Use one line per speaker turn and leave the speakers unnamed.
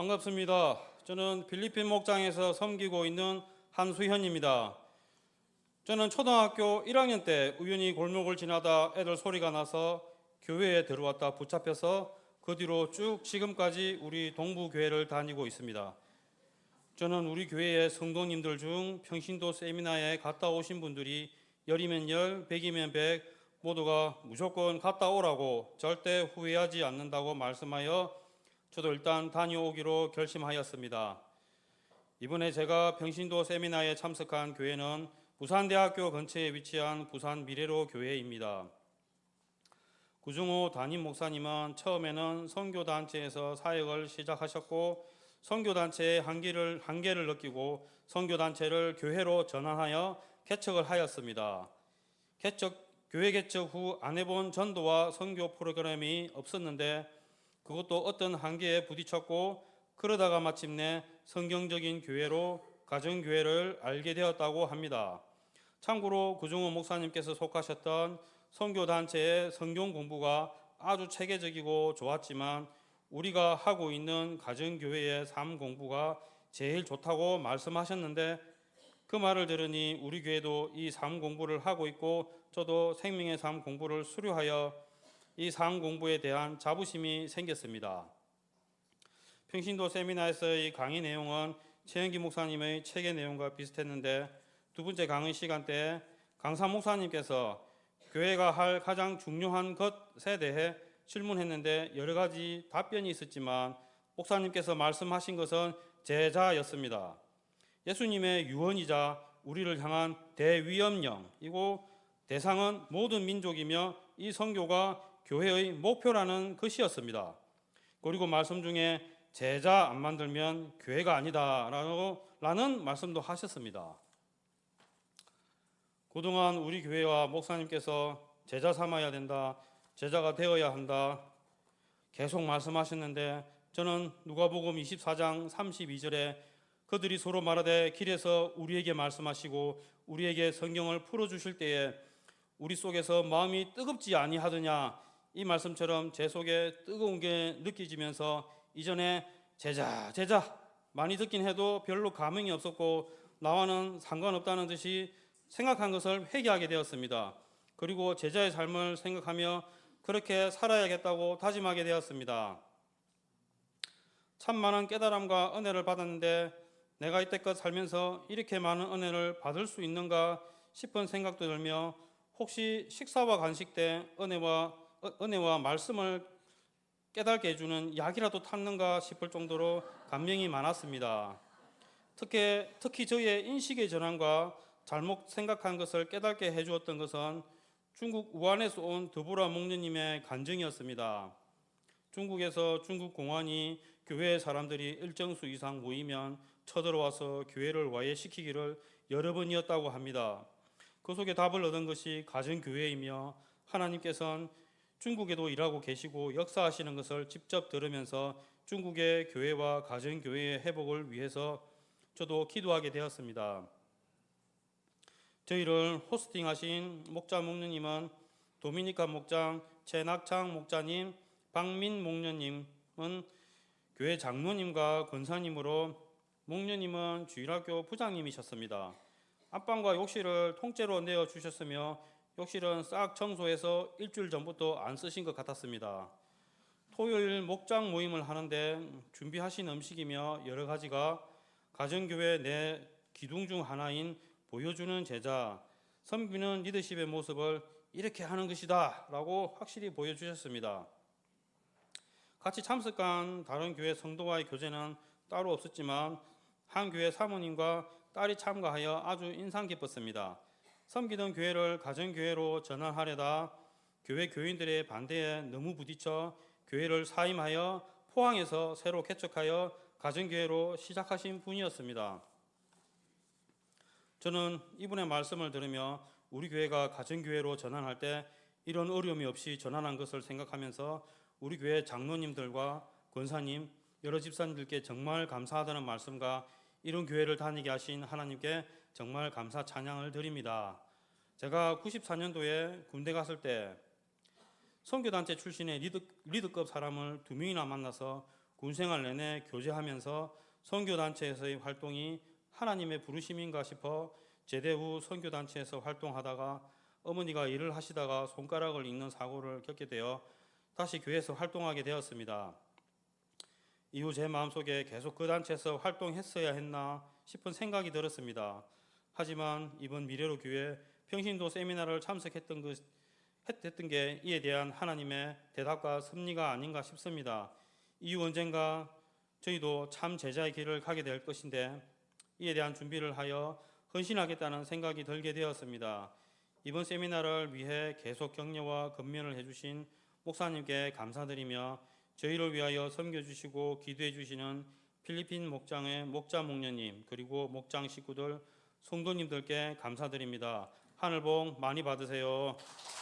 반갑습니다. 저는 필리핀 목장에서 섬기고 있는 한수현입니다. 저는 초등학교 1학년 때 우연히 골목을 지나다 애들 소리가 나서 교회에 들어왔다 붙잡혀서 그 뒤로 쭉 지금까지 우리 동부교회를 다니고 있습니다. 저는 우리 교회의 성도님들 중 평신도 세미나에 갔다 오신 분들이 열이면 열, 백이면 백 모두가 무조건 갔다 오라고 절대 후회하지 않는다고 말씀하여 저도 일단 다녀오기로 결심하였습니다. 이번에 제가 평신도 세미나에 참석한 교회는 부산대학교 근처에 위치한 부산 미래로 교회입니다. 구중호 담임 목사님은 처음에는 선교단체에서 사역을 시작하셨고 선교단체의 한계를 느끼고 선교단체를 교회로 전환하여 개척을 하였습니다. 교회 개척 후 안 해본 전도와 선교 프로그램이 없었는데 그것도 어떤 한계에 부딪혔고 그러다가 마침내 성경적인 교회로 가정교회를 알게 되었다고 합니다. 참고로 구중호 목사님께서 속하셨던 선교단체의 성경 공부가 아주 체계적이고 좋았지만 우리가 하고 있는 가정교회의 삶 공부가 제일 좋다고 말씀하셨는데 그 말을 들으니 우리 교회도 이 삶 공부를 하고 있고 저도 생명의 삶 공부를 수료하여 이 삶 공부에 대한 자부심이 생겼습니다. 평신도 세미나에서의 강의 내용은 최영기 목사님의 책의 내용과 비슷했는데 두 번째 강의 시간 때 강사 목사님께서 교회가 할 가장 중요한 것에 대해 질문했는데 여러 가지 답변이 있었지만 목사님께서 말씀하신 것은 제자였습니다. 예수님의 유언이자 우리를 향한 대위엄령이고 대상은 모든 민족이며 이 선교가 교회의 목표라는 것이었습니다. 그리고 말씀 중에 제자 안 만들면 교회가 아니다라는 말씀도 하셨습니다. 그동안 우리 교회와 목사님께서 제자 삼아야 된다, 제자가 되어야 한다 계속 말씀하셨는데 저는 누가복음 24장 32절에 그들이 서로 말하되 길에서 우리에게 말씀하시고 우리에게 성경을 풀어주실 때에 우리 속에서 마음이 뜨겁지 아니하더냐 이 말씀처럼 제 속에 뜨거운 게 느껴지면서 이전에 제자 많이 듣긴 해도 별로 감흥이 없었고 나와는 상관없다는 듯이 생각한 것을 회개하게 되었습니다. 그리고 제자의 삶을 생각하며 그렇게 살아야겠다고 다짐하게 되었습니다. 참 많은 깨달음과 은혜를 받았는데 내가 이때껏 살면서 이렇게 많은 은혜를 받을 수 있는가 싶은 생각도 들며 혹시 식사와 간식 때 은혜와 말씀을 깨닫게 해주는 약이라도 탔는가 싶을 정도로 감명이 많았습니다. 특히 저의 인식의 전환과 잘못 생각한 것을 깨닫게 해주었던 것은 중국 우한에서 온 드보라 목녀님의 간증이었습니다. 중국에서 중국 공안이 교회 사람들이 일정 수 이상 모이면 쳐들어와서 교회를 와해시키기를 여러 번이었다고 합니다. 그 속에 답을 얻은 것이 가정교회이며 하나님께서는 중국에도 일하고 계시고 역사하시는 것을 직접 들으면서 중국의 교회와 가정교회의 회복을 위해서 저도 기도하게 되었습니다. 저희를 호스팅하신 목자 목녀님은 도미니카 목장 최낙창 목자님, 박민 목녀님은 교회 장로님과 권사님으로 목녀님은 주일학교 부장님이셨습니다. 안방과 욕실을 통째로 내어주셨으며 욕실은 싹 청소해서 일주일 전부터 안 쓰신 것 같았습니다. 토요일 목장 모임을 하는데 준비하신 음식이며 여러 가지가 가정교회 내 기둥 중 하나인 보여주는 제자, 섬기는 리더십의 모습을 이렇게 하는 것이다 라고 확실히 보여주셨습니다. 같이 참석한 다른 교회 성도와의 교제는 따로 없었지만 한 교회 사모님과 딸이 참가하여 아주 인상 깊었습니다. 섬기던 교회를 가정교회로 전환하려다 교회 교인들의 반대에 너무 부딪혀 교회를 사임하여 포항에서 새로 개척하여 가정교회로 시작하신 분이었습니다. 저는 이분의 말씀을 들으며 우리 교회가 가정교회로 전환할 때 이런 어려움이 없이 전환한 것을 생각하면서 우리 교회 장로님들과 권사님, 여러 집사님들께 정말 감사하다는 말씀과 이런 교회를 다니게 하신 하나님께 정말 감사 찬양을 드립니다. 제가 94년도에 군대 갔을 때 선교단체 출신의 리더급 사람을 2명이나 만나서 군생활 내내 교제하면서 선교단체에서의 활동이 하나님의 부르심인가 싶어 제대 후 선교단체에서 활동하다가 어머니가 일을 하시다가 손가락을 잃는 사고를 겪게 되어 다시 교회에서 활동하게 되었습니다. 이후 제 마음속에 계속 그 단체에서 활동했어야 했나 싶은 생각이 들었습니다. 하지만 이번 미래로 교회 평신도 세미나를 참석했던 게 이에 대한 하나님의 대답과 섭리가 아닌가 싶습니다. 이후 언젠가 저희도 참 제자의 길을 가게 될 것인데 이에 대한 준비를 하여 헌신하겠다는 생각이 들게 되었습니다. 이번 세미나를 위해 계속 격려와 건면을 해주신 목사님께 감사드리며 저희를 위하여 섬겨주시고 기도해주시는 필리핀 목장의 목자 목녀님 그리고 목장 식구들 성도님들께 감사드립니다. 하늘 복 많이 받으세요.